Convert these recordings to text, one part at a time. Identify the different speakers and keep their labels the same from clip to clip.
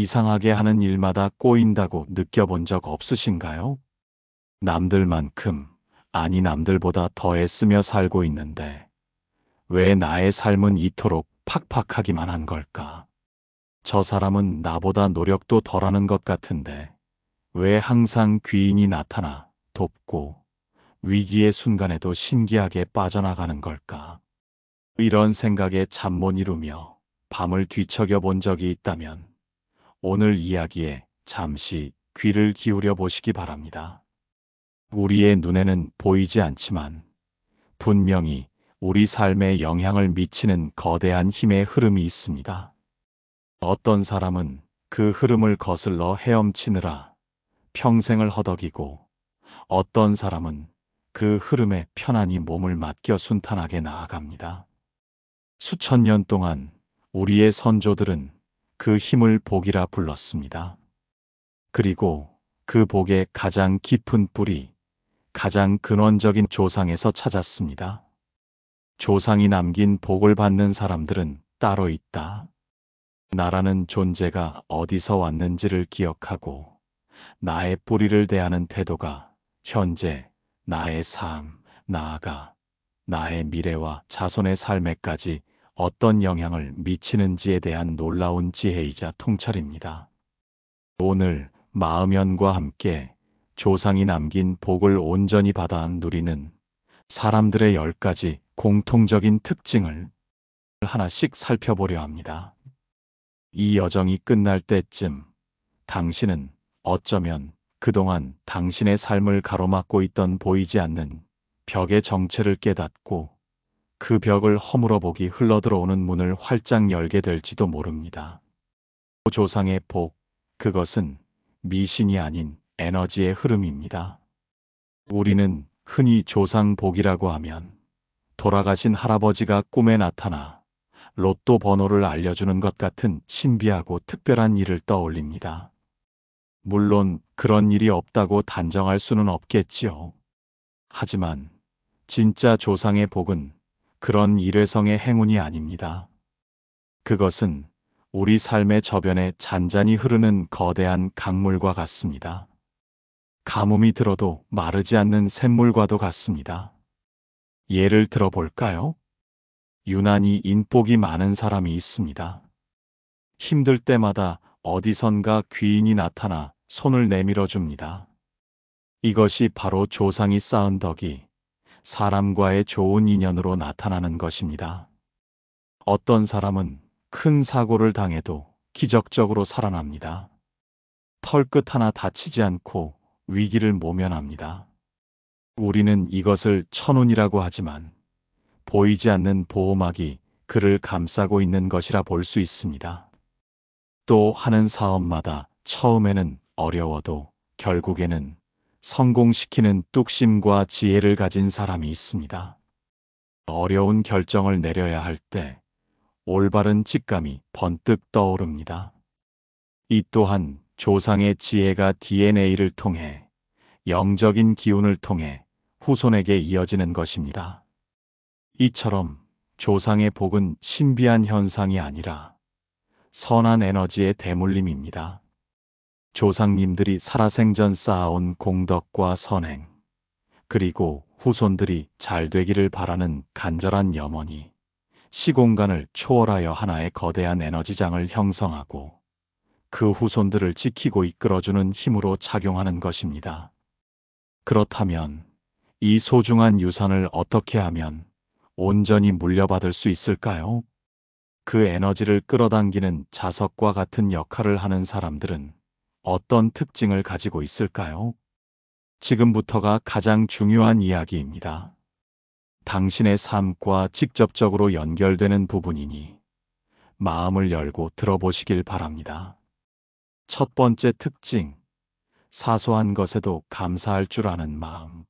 Speaker 1: 이상하게 하는 일마다 꼬인다고 느껴본 적 없으신가요? 남들만큼, 아니 남들보다 더 애쓰며 살고 있는데 왜 나의 삶은 이토록 팍팍하기만 한 걸까? 저 사람은 나보다 노력도 덜하는 것 같은데 왜 항상 귀인이 나타나 돕고 위기의 순간에도 신기하게 빠져나가는 걸까? 이런 생각에 잠 못 이루며 밤을 뒤척여 본 적이 있다면 오늘 이야기에 잠시 귀를 기울여 보시기 바랍니다. 우리의 눈에는 보이지 않지만 분명히 우리 삶에 영향을 미치는 거대한 힘의 흐름이 있습니다. 어떤 사람은 그 흐름을 거슬러 헤엄치느라 평생을 허덕이고 어떤 사람은 그 흐름에 편안히 몸을 맡겨 순탄하게 나아갑니다. 수천 년 동안 우리의 선조들은 그 힘을 복이라 불렀습니다. 그리고 그 복의 가장 깊은 뿌리, 가장 근원적인 조상에서 찾았습니다. 조상이 남긴 복을 받는 사람들은 따로 있다. 나라는 존재가 어디서 왔는지를 기억하고 나의 뿌리를 대하는 태도가 현재 나의 삶, 나아가 나의 미래와 자손의 삶에까지 어떤 영향을 미치는지에 대한 놀라운 지혜이자 통찰입니다. 오늘 마음연과 함께 조상이 남긴 복을 온전히 받아 누리는 사람들의 10가지 공통적인 특징을 하나씩 살펴보려 합니다. 이 여정이 끝날 때쯤 당신은 어쩌면 그동안 당신의 삶을 가로막고 있던 보이지 않는 벽의 정체를 깨닫고 그 벽을 허물어 보기 흘러들어오는 문을 활짝 열게 될지도 모릅니다. 조상의 복, 그것은 미신이 아닌 에너지의 흐름입니다. 우리는 흔히 조상 복이라고 하면 돌아가신 할아버지가 꿈에 나타나 로또 번호를 알려주는 것 같은 신비하고 특별한 일을 떠올립니다. 물론 그런 일이 없다고 단정할 수는 없겠지요. 하지만 진짜 조상의 복은 그런 일회성의 행운이 아닙니다. 그것은 우리 삶의 저변에 잔잔히 흐르는 거대한 강물과 같습니다. 가뭄이 들어도 마르지 않는 샘물과도 같습니다. 예를 들어 볼까요? 유난히 인복이 많은 사람이 있습니다. 힘들 때마다 어디선가 귀인이 나타나 손을 내밀어 줍니다. 이것이 바로 조상이 쌓은 덕이 사람과의 좋은 인연으로 나타나는 것입니다. 어떤 사람은 큰 사고를 당해도 기적적으로 살아납니다. 털끝 하나 다치지 않고 위기를 모면합니다. 우리는 이것을 천운이라고 하지만 보이지 않는 보호막이 그를 감싸고 있는 것이라 볼 수 있습니다. 또 하는 사업마다 처음에는 어려워도 결국에는 성공시키는 뚝심과 지혜를 가진 사람이 있습니다. 어려운 결정을 내려야 할 때 올바른 직감이 번뜩 떠오릅니다. 이 또한 조상의 지혜가 DNA를 통해 영적인 기운을 통해 후손에게 이어지는 것입니다. 이처럼 조상의 복은 신비한 현상이 아니라 선한 에너지의 대물림입니다. 조상님들이 살아생전 쌓아온 공덕과 선행, 그리고 후손들이 잘 되기를 바라는 간절한 염원이 시공간을 초월하여 하나의 거대한 에너지장을 형성하고 그 후손들을 지키고 이끌어주는 힘으로 작용하는 것입니다. 그렇다면 이 소중한 유산을 어떻게 하면 온전히 물려받을 수 있을까요? 그 에너지를 끌어당기는 자석과 같은 역할을 하는 사람들은 어떤 특징을 가지고 있을까요? 지금부터가 가장 중요한 이야기입니다. 당신의 삶과 직접적으로 연결되는 부분이니 마음을 열고 들어보시길 바랍니다. 첫 번째 특징, 사소한 것에도 감사할 줄 아는 마음.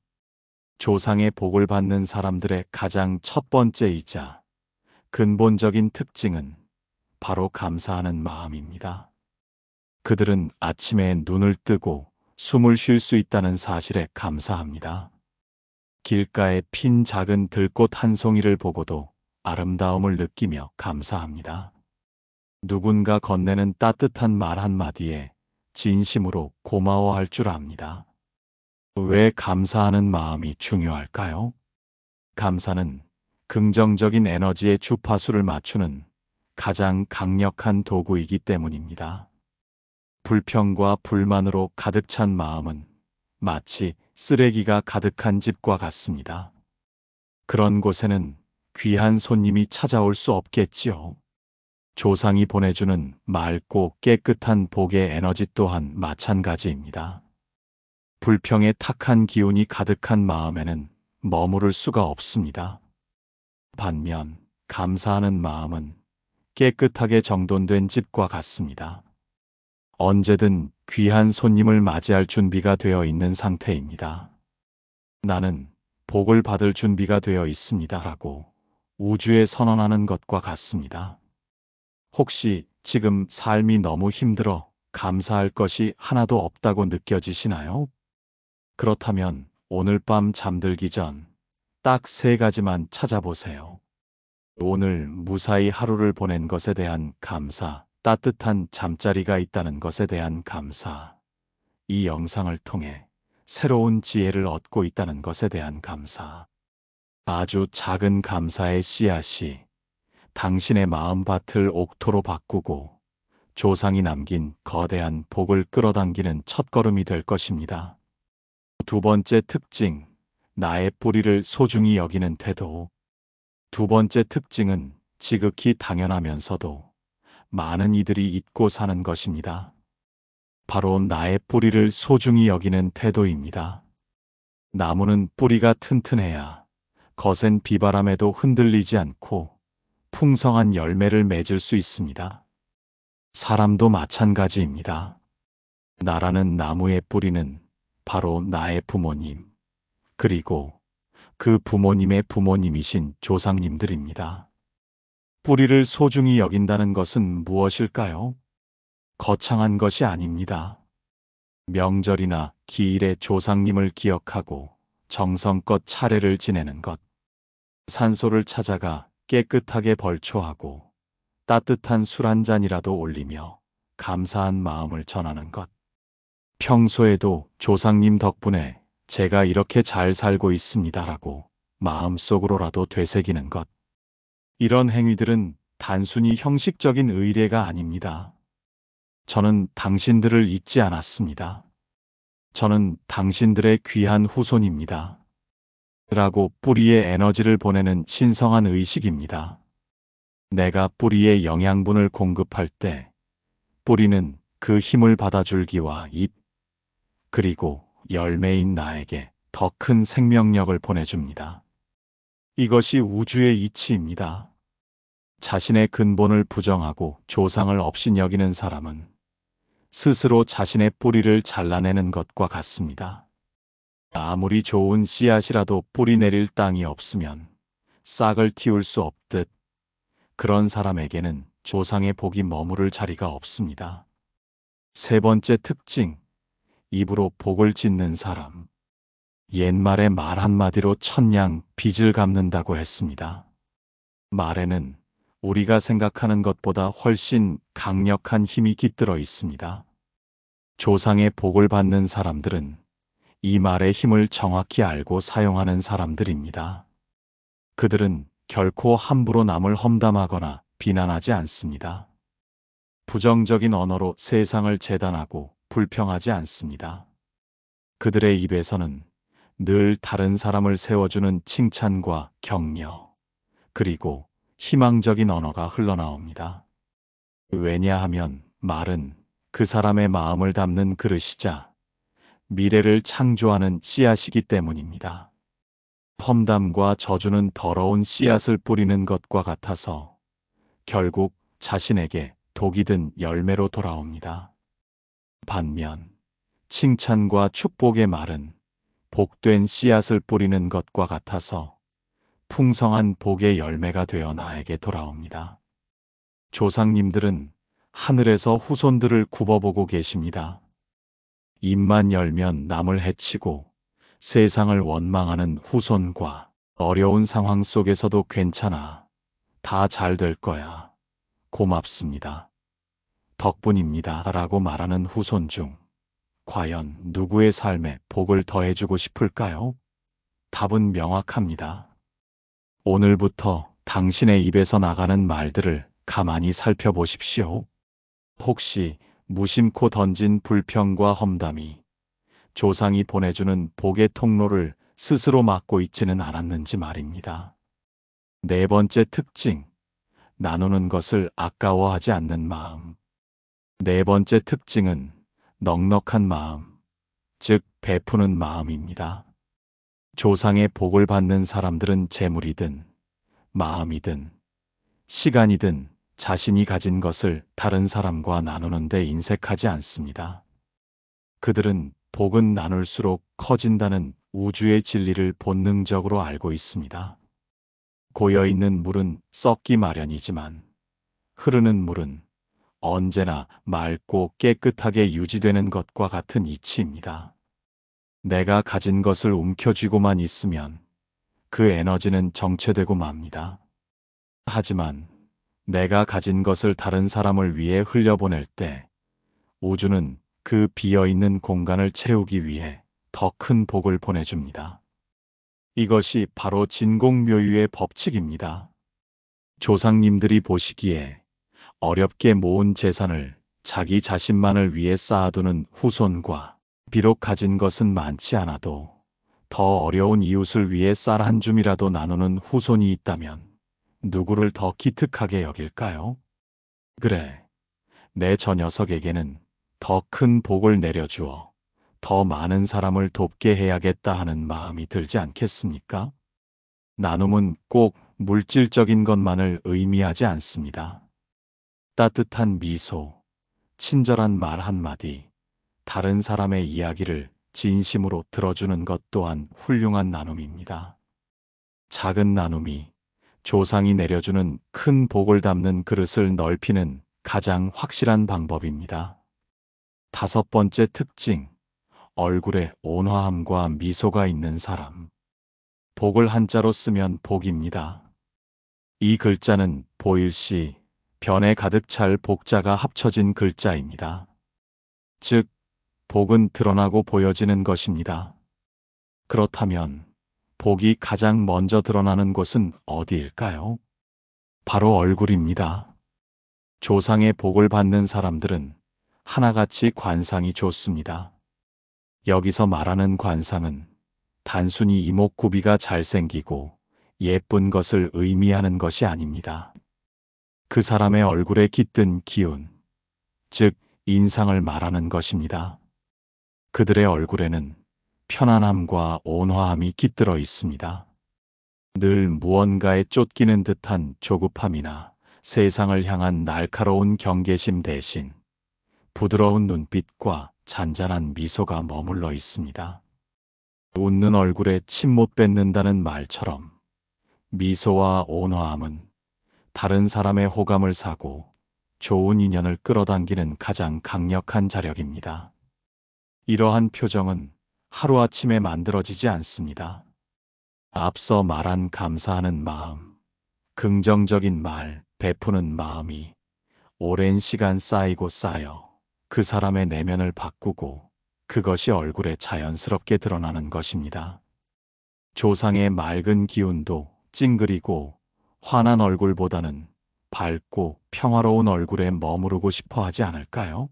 Speaker 1: 조상의 복을 받는 사람들의 가장 첫 번째이자 근본적인 특징은 바로 감사하는 마음입니다. 그들은 아침에 눈을 뜨고 숨을 쉴 수 있다는 사실에 감사합니다. 길가에 핀 작은 들꽃 한 송이를 보고도 아름다움을 느끼며 감사합니다. 누군가 건네는 따뜻한 말 한마디에 진심으로 고마워할 줄 압니다. 왜 감사하는 마음이 중요할까요? 감사는 긍정적인 에너지의 주파수를 맞추는 가장 강력한 도구이기 때문입니다. 불평과 불만으로 가득 찬 마음은 마치 쓰레기가 가득한 집과 같습니다. 그런 곳에는 귀한 손님이 찾아올 수 없겠지요. 조상이 보내주는 맑고 깨끗한 복의 에너지 또한 마찬가지입니다. 불평의 탁한 기운이 가득한 마음에는 머무를 수가 없습니다. 반면 감사하는 마음은 깨끗하게 정돈된 집과 같습니다. 언제든 귀한 손님을 맞이할 준비가 되어 있는 상태입니다. 나는 복을 받을 준비가 되어 있습니다라고 우주에 선언하는 것과 같습니다. 혹시 지금 삶이 너무 힘들어 감사할 것이 하나도 없다고 느껴지시나요? 그렇다면 오늘 밤 잠들기 전 딱 3가지만 찾아보세요. 오늘 무사히 하루를 보낸 것에 대한 감사, 따뜻한 잠자리가 있다는 것에 대한 감사, 이 영상을 통해 새로운 지혜를 얻고 있다는 것에 대한 감사, 아주 작은 감사의 씨앗이 당신의 마음밭을 옥토로 바꾸고 조상이 남긴 거대한 복을 끌어당기는 첫걸음이 될 것입니다. 2번째 특징, 나의 뿌리를 소중히 여기는 태도. 2번째 특징은 지극히 당연하면서도 많은 이들이 잊고 사는 것입니다. 바로 나의 뿌리를 소중히 여기는 태도입니다. 나무는 뿌리가 튼튼해야 거센 비바람에도 흔들리지 않고 풍성한 열매를 맺을 수 있습니다. 사람도 마찬가지입니다. 나라는 나무의 뿌리는 바로 나의 부모님, 그리고 그 부모님의 부모님이신 조상님들입니다. 뿌리를 소중히 여긴다는 것은 무엇일까요? 거창한 것이 아닙니다. 명절이나 기일에 조상님을 기억하고 정성껏 차례를 지내는 것, 산소를 찾아가 깨끗하게 벌초하고 따뜻한 술 한 잔이라도 올리며 감사한 마음을 전하는 것. 평소에도 조상님 덕분에 제가 이렇게 잘 살고 있습니다라고 마음속으로라도 되새기는 것. 이런 행위들은 단순히 형식적인 의례가 아닙니다. 저는 당신들을 잊지 않았습니다. 저는 당신들의 귀한 후손입니다. 라고 뿌리에 에너지를 보내는 신성한 의식입니다. 내가 뿌리에 영양분을 공급할 때 뿌리는 그 힘을 받아줄기와 잎, 그리고 열매인 나에게 더 큰 생명력을 보내줍니다. 이것이 우주의 이치입니다. 자신의 근본을 부정하고 조상을 업신여기는 사람은 스스로 자신의 뿌리를 잘라내는 것과 같습니다. 아무리 좋은 씨앗이라도 뿌리 내릴 땅이 없으면 싹을 틔울 수 없듯 그런 사람에게는 조상의 복이 머무를 자리가 없습니다. 3번째 특징, 입으로 복을 짓는 사람. 옛말에 말 한마디로 천냥 빚을 갚는다고 했습니다. 말에는 우리가 생각하는 것보다 훨씬 강력한 힘이 깃들어 있습니다. 조상의 복을 받는 사람들은 이 말의 힘을 정확히 알고 사용하는 사람들입니다. 그들은 결코 함부로 남을 험담하거나 비난하지 않습니다. 부정적인 언어로 세상을 재단하고 불평하지 않습니다. 그들의 입에서는 늘 다른 사람을 세워주는 칭찬과 격려, 그리고 희망적인 언어가 흘러나옵니다. 왜냐하면 말은 그 사람의 마음을 담는 그릇이자 미래를 창조하는 씨앗이기 때문입니다. 험담과 저주는 더러운 씨앗을 뿌리는 것과 같아서 결국 자신에게 독이 든 열매로 돌아옵니다. 반면 칭찬과 축복의 말은 복된 씨앗을 뿌리는 것과 같아서 풍성한 복의 열매가 되어 나에게 돌아옵니다. 조상님들은 하늘에서 후손들을 굽어보고 계십니다. 입만 열면 남을 해치고 세상을 원망하는 후손과 어려운 상황 속에서도 괜찮아, 다 잘 될 거야, 고맙습니다, 덕분입니다 라고 말하는 후손 중 과연 누구의 삶에 복을 더해주고 싶을까요? 답은 명확합니다. 오늘부터 당신의 입에서 나가는 말들을 가만히 살펴보십시오. 혹시 무심코 던진 불평과 험담이 조상이 보내주는 복의 통로를 스스로 막고 있지는 않았는지 말입니다. 네 번째 특징, 나누는 것을 아까워하지 않는 마음. 네 번째 특징은 넉넉한 마음, 즉 베푸는 마음입니다. 조상의 복을 받는 사람들은 재물이든 마음이든 시간이든 자신이 가진 것을 다른 사람과 나누는 데 인색하지 않습니다. 그들은 복은 나눌수록 커진다는 우주의 진리를 본능적으로 알고 있습니다. 고여있는 물은 썩기 마련이지만 흐르는 물은 언제나 맑고 깨끗하게 유지되는 것과 같은 이치입니다. 내가 가진 것을 움켜쥐고만 있으면 그 에너지는 정체되고 맙니다. 하지만 내가 가진 것을 다른 사람을 위해 흘려보낼 때 우주는 그 비어있는 공간을 채우기 위해 더 큰 복을 보내줍니다. 이것이 바로 진공묘유의 법칙입니다. 조상님들이 보시기에 어렵게 모은 재산을 자기 자신만을 위해 쌓아두는 후손과 비록 가진 것은 많지 않아도 더 어려운 이웃을 위해 쌀 한 줌이라도 나누는 후손이 있다면 누구를 더 기특하게 여길까요? 그래, 내 저 녀석에게는 더 큰 복을 내려주어 더 많은 사람을 돕게 해야겠다 하는 마음이 들지 않겠습니까? 나눔은 꼭 물질적인 것만을 의미하지 않습니다. 따뜻한 미소, 친절한 말 한마디, 다른 사람의 이야기를 진심으로 들어주는 것 또한 훌륭한 나눔입니다. 작은 나눔이 조상이 내려주는 큰 복을 담는 그릇을 넓히는 가장 확실한 방법입니다. 다섯 번째 특징, 얼굴에 온화함과 미소가 있는 사람. 복을 한자로 쓰면 복입니다. 이 글자는 보일시, 변에 가득 찰 복자가 합쳐진 글자입니다. 즉, 복은 드러나고 보여지는 것입니다. 그렇다면 복이 가장 먼저 드러나는 곳은 어디일까요? 바로 얼굴입니다. 조상의 복을 받는 사람들은 하나같이 관상이 좋습니다. 여기서 말하는 관상은 단순히 이목구비가 잘생기고 예쁜 것을 의미하는 것이 아닙니다. 그 사람의 얼굴에 깃든 기운, 즉 인상을 말하는 것입니다. 그들의 얼굴에는 편안함과 온화함이 깃들어 있습니다. 늘 무언가에 쫓기는 듯한 조급함이나 세상을 향한 날카로운 경계심 대신 부드러운 눈빛과 잔잔한 미소가 머물러 있습니다. 웃는 얼굴에 침 못 뱉는다는 말처럼 미소와 온화함은 다른 사람의 호감을 사고 좋은 인연을 끌어당기는 가장 강력한 자력입니다. 이러한 표정은 하루아침에 만들어지지 않습니다. 앞서 말한 감사하는 마음, 긍정적인 말, 베푸는 마음이 오랜 시간 쌓이고 쌓여 그 사람의 내면을 바꾸고 그것이 얼굴에 자연스럽게 드러나는 것입니다. 조상의 맑은 기운도 찡그리고 환한 얼굴보다는 밝고 평화로운 얼굴에 머무르고 싶어 하지 않을까요?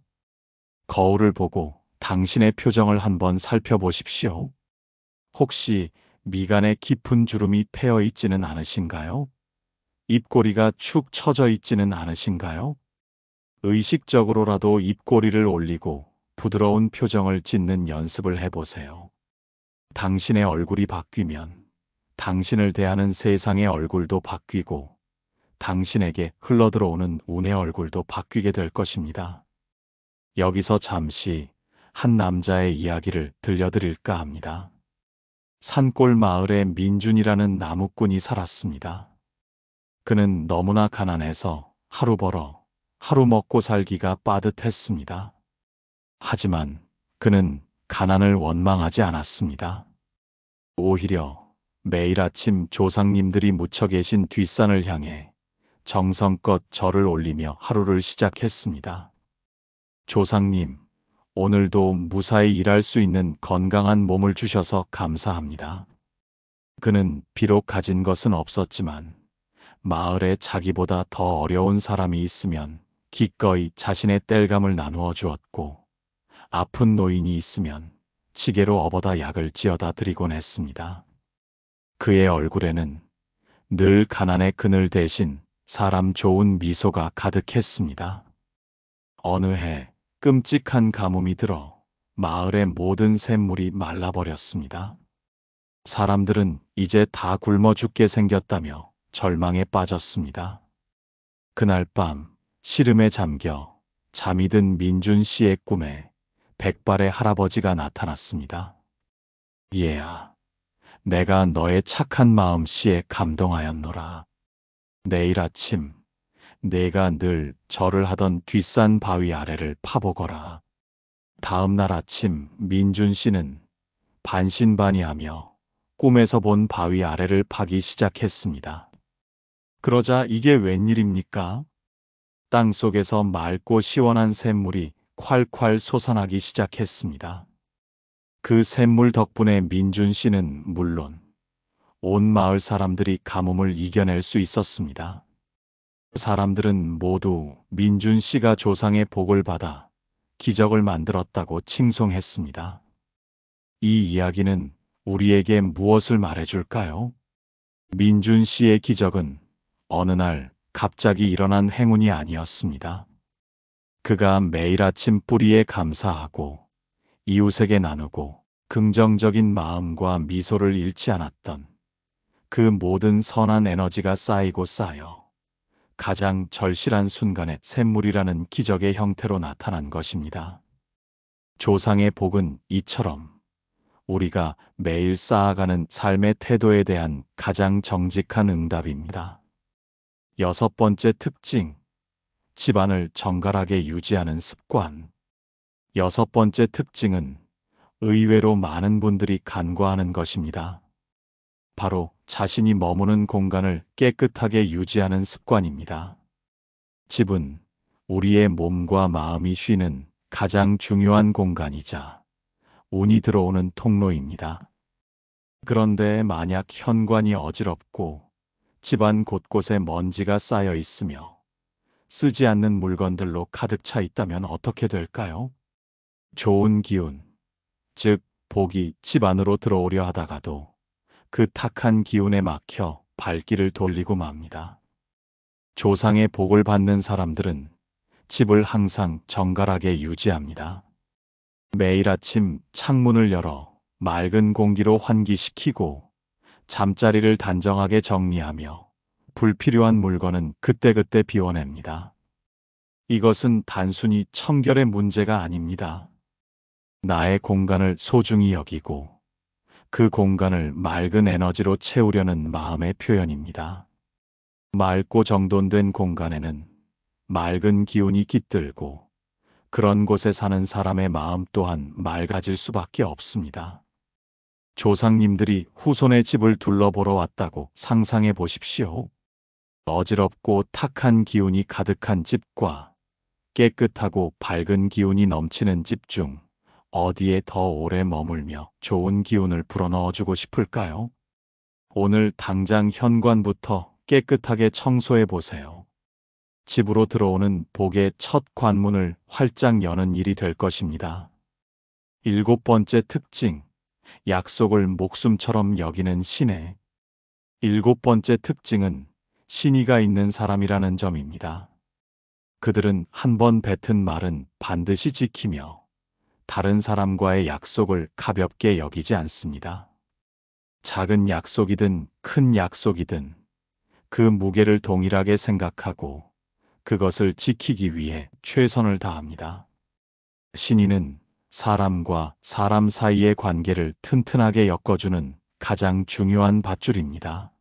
Speaker 1: 거울을 보고 당신의 표정을 한번 살펴보십시오. 혹시 미간에 깊은 주름이 패여 있지는 않으신가요? 입꼬리가 축 처져 있지는 않으신가요? 의식적으로라도 입꼬리를 올리고 부드러운 표정을 짓는 연습을 해보세요. 당신의 얼굴이 바뀌면 당신을 대하는 세상의 얼굴도 바뀌고 당신에게 흘러들어오는 운의 얼굴도 바뀌게 될 것입니다. 여기서 잠시 한 남자의 이야기를 들려드릴까 합니다. 산골 마을에 민준이라는 나무꾼이 살았습니다. 그는 너무나 가난해서 하루 벌어 하루 먹고 살기가 빠듯했습니다. 하지만 그는 가난을 원망하지 않았습니다. 오히려 매일 아침 조상님들이 묻혀 계신 뒷산을 향해 정성껏 절을 올리며 하루를 시작했습니다. 조상님, 오늘도 무사히 일할 수 있는 건강한 몸을 주셔서 감사합니다. 그는 비록 가진 것은 없었지만 마을에 자기보다 더 어려운 사람이 있으면 기꺼이 자신의 땔감을 나누어 주었고, 아픈 노인이 있으면 지게로 업어다 약을 지어다 드리곤 했습니다. 그의 얼굴에는 늘 가난의 그늘 대신 사람 좋은 미소가 가득했습니다. 어느 해 끔찍한 가뭄이 들어 마을의 모든 샘물이 말라버렸습니다. 사람들은 이제 다 굶어 죽게 생겼다며 절망에 빠졌습니다. 그날 밤 시름에 잠겨 잠이 든 민준 씨의 꿈에 백발의 할아버지가 나타났습니다. 얘야, 내가 너의 착한 마음씨에 감동하였노라. 내일 아침 내가 늘 절을 하던 뒷산 바위 아래를 파보거라. 다음 날 아침 민준 씨는 반신반의하며 꿈에서 본 바위 아래를 파기 시작했습니다. 그러자 이게 웬일입니까? 땅 속에서 맑고 시원한 샘물이 콸콸 솟아나기 시작했습니다. 그 샘물 덕분에 민준 씨는 물론 온 마을 사람들이 가뭄을 이겨낼 수 있었습니다. 사람들은 모두 민준 씨가 조상의 복을 받아 기적을 만들었다고 칭송했습니다. 이 이야기는 우리에게 무엇을 말해줄까요? 민준 씨의 기적은 어느 날 갑자기 일어난 행운이 아니었습니다. 그가 매일 아침 뿌리에 감사하고 이웃에게 나누고 긍정적인 마음과 미소를 잃지 않았던 그 모든 선한 에너지가 쌓이고 쌓여 가장 절실한 순간에 샘물이라는 기적의 형태로 나타난 것입니다. 조상의 복은 이처럼 우리가 매일 쌓아가는 삶의 태도에 대한 가장 정직한 응답입니다. 여섯 번째 특징, 집안을 정갈하게 유지하는 습관. 여섯 번째 특징은 의외로 많은 분들이 간과하는 것입니다. 바로 자신이 머무는 공간을 깨끗하게 유지하는 습관입니다. 집은 우리의 몸과 마음이 쉬는 가장 중요한 공간이자 운이 들어오는 통로입니다. 그런데 만약 현관이 어지럽고 집안 곳곳에 먼지가 쌓여 있으며 쓰지 않는 물건들로 가득 차 있다면 어떻게 될까요? 좋은 기운, 즉 복이 집 안으로 들어오려 하다가도 그 탁한 기운에 막혀 발길을 돌리고 맙니다. 조상의 복을 받는 사람들은 집을 항상 정갈하게 유지합니다. 매일 아침 창문을 열어 맑은 공기로 환기시키고 잠자리를 단정하게 정리하며 불필요한 물건은 그때그때 비워냅니다. 이것은 단순히 청결의 문제가 아닙니다. 나의 공간을 소중히 여기고 그 공간을 맑은 에너지로 채우려는 마음의 표현입니다. 맑고 정돈된 공간에는 맑은 기운이 깃들고 그런 곳에 사는 사람의 마음 또한 맑아질 수밖에 없습니다. 조상님들이 후손의 집을 둘러보러 왔다고 상상해 보십시오. 어지럽고 탁한 기운이 가득한 집과 깨끗하고 밝은 기운이 넘치는 집 중 어디에 더 오래 머물며 좋은 기운을 불어넣어주고 싶을까요? 오늘 당장 현관부터 깨끗하게 청소해 보세요. 집으로 들어오는 복의 첫 관문을 활짝 여는 일이 될 것입니다. 일곱 번째 특징, 약속을 목숨처럼 여기는 신의. 일곱 번째 특징은 신의가 있는 사람이라는 점입니다. 그들은 한 번 뱉은 말은 반드시 지키며 다른 사람과의 약속을 가볍게 여기지 않습니다. 작은 약속이든 큰 약속이든 그 무게를 동일하게 생각하고 그것을 지키기 위해 최선을 다합니다. 신의는 사람과 사람 사이의 관계를 튼튼하게 엮어주는 가장 중요한 밧줄입니다.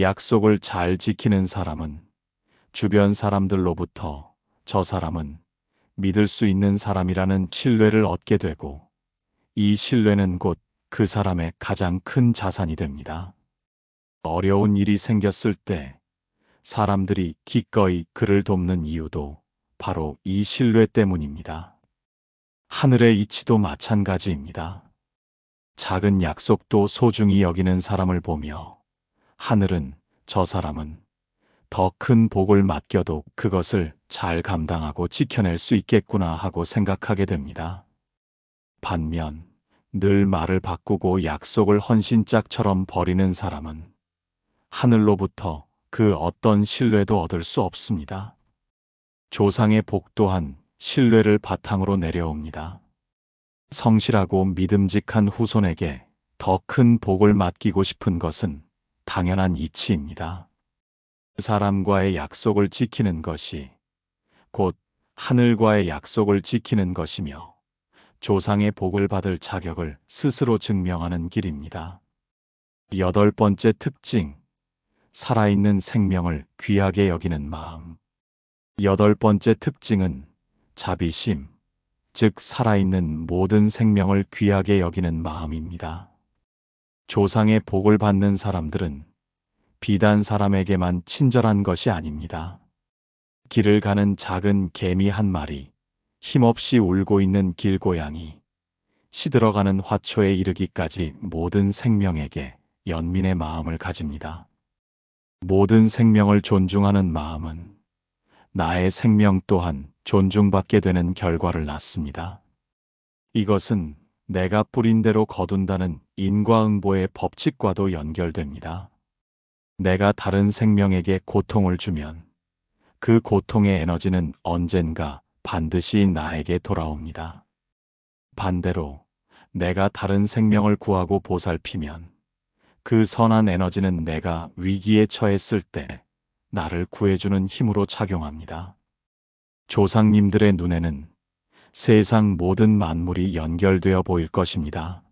Speaker 1: 약속을 잘 지키는 사람은 주변 사람들로부터 저 사람은 믿을 수 있는 사람이라는 신뢰를 얻게 되고 이 신뢰는 곧 그 사람의 가장 큰 자산이 됩니다. 어려운 일이 생겼을 때 사람들이 기꺼이 그를 돕는 이유도 바로 이 신뢰 때문입니다. 하늘의 이치도 마찬가지입니다. 작은 약속도 소중히 여기는 사람을 보며 하늘은 저 사람은 더 큰 복을 맡겨도 그것을 잘 감당하고 지켜낼 수 있겠구나 하고 생각하게 됩니다. 반면 늘 말을 바꾸고 약속을 헌신짝처럼 버리는 사람은 하늘로부터 그 어떤 신뢰도 얻을 수 없습니다. 조상의 복 또한 신뢰를 바탕으로 내려옵니다. 성실하고 믿음직한 후손에게 더 큰 복을 맡기고 싶은 것은 당연한 이치입니다. 사람과의 약속을 지키는 것이 곧 하늘과의 약속을 지키는 것이며 조상의 복을 받을 자격을 스스로 증명하는 길입니다. 8번째 특징, 살아있는 생명을 귀하게 여기는 마음. 8번째 특징은 자비심, 즉 살아있는 모든 생명을 귀하게 여기는 마음입니다. 조상의 복을 받는 사람들은 비단 사람에게만 친절한 것이 아닙니다. 길을 가는 작은 개미 한 마리, 힘없이 울고 있는 길고양이, 시들어가는 화초에 이르기까지 모든 생명에게 연민의 마음을 가집니다. 모든 생명을 존중하는 마음은 나의 생명 또한 존중받게 되는 결과를 낳습니다. 이것은 내가 뿌린 대로 거둔다는 인과응보의 법칙과도 연결됩니다. 내가 다른 생명에게 고통을 주면 그 고통의 에너지는 언젠가 반드시 나에게 돌아옵니다. 반대로 내가 다른 생명을 구하고 보살피면 그 선한 에너지는 내가 위기에 처했을 때 나를 구해주는 힘으로 작용합니다. 조상님들의 눈에는 세상 모든 만물이 연결되어 보일 것입니다.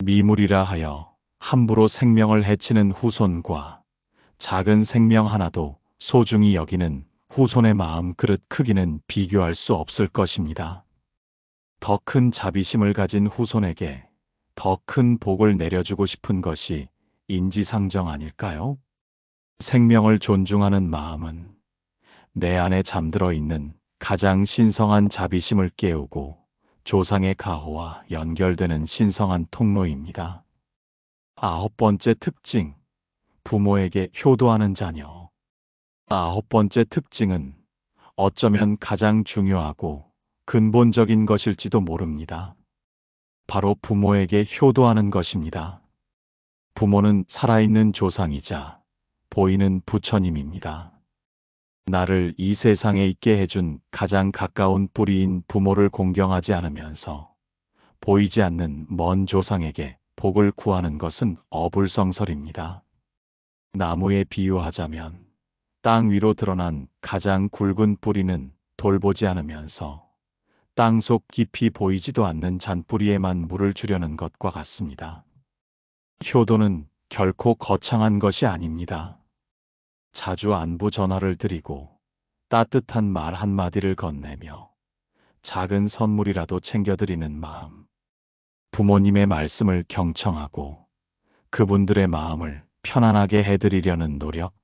Speaker 1: 미물이라 하여 함부로 생명을 해치는 후손과 작은 생명 하나도 소중히 여기는 후손의 마음 그릇 크기는 비교할 수 없을 것입니다. 더 큰 자비심을 가진 후손에게 더 큰 복을 내려주고 싶은 것이 인지상정 아닐까요? 생명을 존중하는 마음은 내 안에 잠들어 있는 가장 신성한 자비심을 깨우고 조상의 가호와 연결되는 신성한 통로입니다. 9번째 특징, 부모에게 효도하는 자녀. 9번째 특징은 어쩌면 가장 중요하고 근본적인 것일지도 모릅니다. 바로 부모에게 효도하는 것입니다. 부모는 살아있는 조상이자 보이는 부처님입니다. 나를 이 세상에 있게 해준 가장 가까운 뿌리인 부모를 공경하지 않으면서 보이지 않는 먼 조상에게 복을 구하는 것은 어불성설입니다. 나무에 비유하자면 땅 위로 드러난 가장 굵은 뿌리는 돌보지 않으면서 땅속 깊이 보이지도 않는 잔뿌리에만 물을 주려는 것과 같습니다. 효도는 결코 거창한 것이 아닙니다. 자주 안부 전화를 드리고 따뜻한 말 한마디를 건네며 작은 선물이라도 챙겨드리는 마음. 부모님의 말씀을 경청하고 그분들의 마음을 편안하게 해드리려는 노력.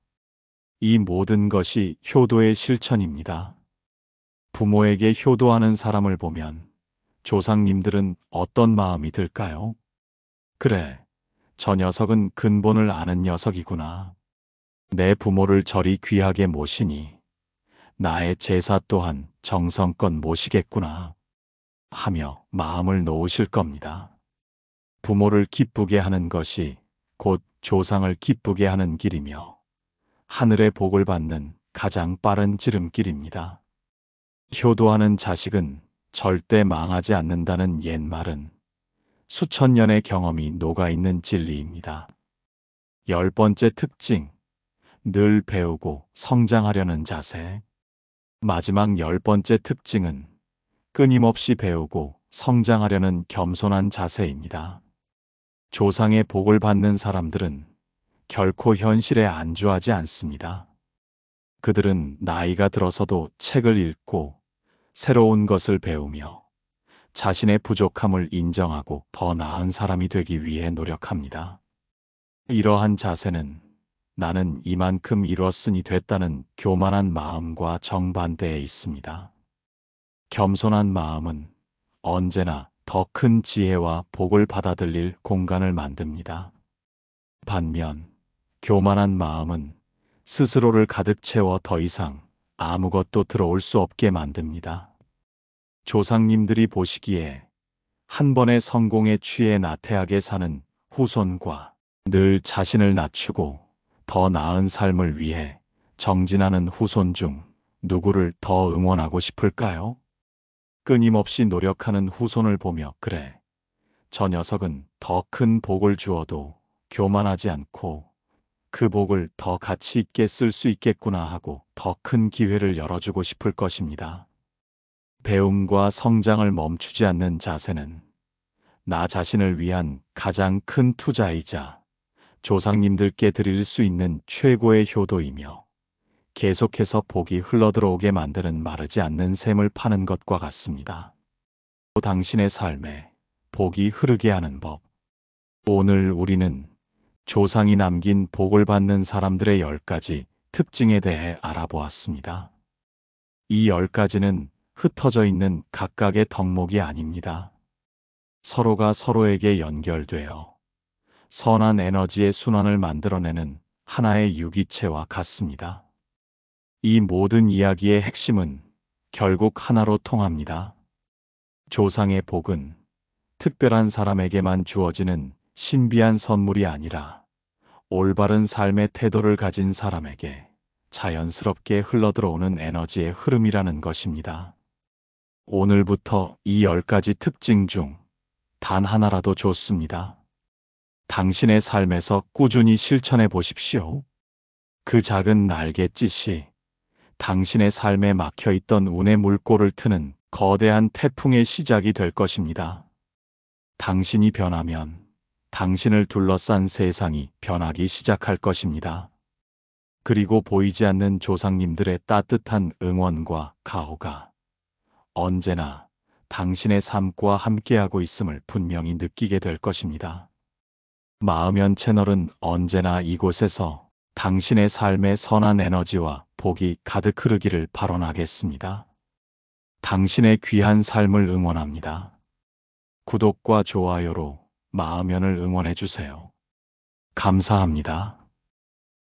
Speaker 1: 이 모든 것이 효도의 실천입니다. 부모에게 효도하는 사람을 보면 조상님들은 어떤 마음이 들까요? 그래, 저 녀석은 근본을 아는 녀석이구나. 내 부모를 저리 귀하게 모시니 나의 제사 또한 정성껏 모시겠구나 하며 마음을 놓으실 겁니다. 부모를 기쁘게 하는 것이 곧 조상을 기쁘게 하는 길이며 하늘의 복을 받는 가장 빠른 지름길입니다. 효도하는 자식은 절대 망하지 않는다는 옛말은 수천 년의 경험이 녹아있는 진리입니다. 10번째 특징, 늘 배우고 성장하려는 자세. 마지막 10번째 특징은 끊임없이 배우고 성장하려는 겸손한 자세입니다. 조상의 복을 받는 사람들은 결코 현실에 안주하지 않습니다. 그들은 나이가 들어서도 책을 읽고 새로운 것을 배우며 자신의 부족함을 인정하고 더 나은 사람이 되기 위해 노력합니다. 이러한 자세는 나는 이만큼 이뤘으니 됐다는 교만한 마음과 정반대에 있습니다. 겸손한 마음은 언제나 더 큰 지혜와 복을 받아들일 공간을 만듭니다. 반면 교만한 마음은 스스로를 가득 채워 더 이상 아무것도 들어올 수 없게 만듭니다. 조상님들이 보시기에 한 번의 성공에 취해 나태하게 사는 후손과 늘 자신을 낮추고 더 나은 삶을 위해 정진하는 후손 중 누구를 더 응원하고 싶을까요? 끊임없이 노력하는 후손을 보며 그래, 저 녀석은 더 큰 복을 주어도 교만하지 않고 그 복을 더 가치 있게 쓸 수 있겠구나 하고 더 큰 기회를 열어주고 싶을 것입니다. 배움과 성장을 멈추지 않는 자세는 나 자신을 위한 가장 큰 투자이자 조상님들께 드릴 수 있는 최고의 효도이며 계속해서 복이 흘러들어오게 만드는 마르지 않는 샘을 파는 것과 같습니다. 당신의 삶에 복이 흐르게 하는 법. 오늘 우리는 조상이 남긴 복을 받는 사람들의 10가지 특징에 대해 알아보았습니다. 이 10가지는 흩어져 있는 각각의 덕목이 아닙니다. 서로가 서로에게 연결되어 선한 에너지의 순환을 만들어내는 하나의 유기체와 같습니다. 이 모든 이야기의 핵심은 결국 하나로 통합니다. 조상의 복은 특별한 사람에게만 주어지는 신비한 선물이 아니라 올바른 삶의 태도를 가진 사람에게 자연스럽게 흘러들어오는 에너지의 흐름이라는 것입니다. 오늘부터 이 10가지 특징 중 단 하나라도 좋습니다. 당신의 삶에서 꾸준히 실천해 보십시오. 그 작은 날갯짓이 당신의 삶에 막혀있던 운의 물꼬를 트는 거대한 태풍의 시작이 될 것입니다. 당신이 변하면 당신을 둘러싼 세상이 변하기 시작할 것입니다. 그리고 보이지 않는 조상님들의 따뜻한 응원과 가호가 언제나 당신의 삶과 함께하고 있음을 분명히 느끼게 될 것입니다. 마음연 채널은 언제나 이곳에서 당신의 삶의 선한 에너지와 복이 가득 흐르기를 발언하겠습니다. 당신의 귀한 삶을 응원합니다. 구독과 좋아요로 마음연을 응원해 주세요. 감사합니다.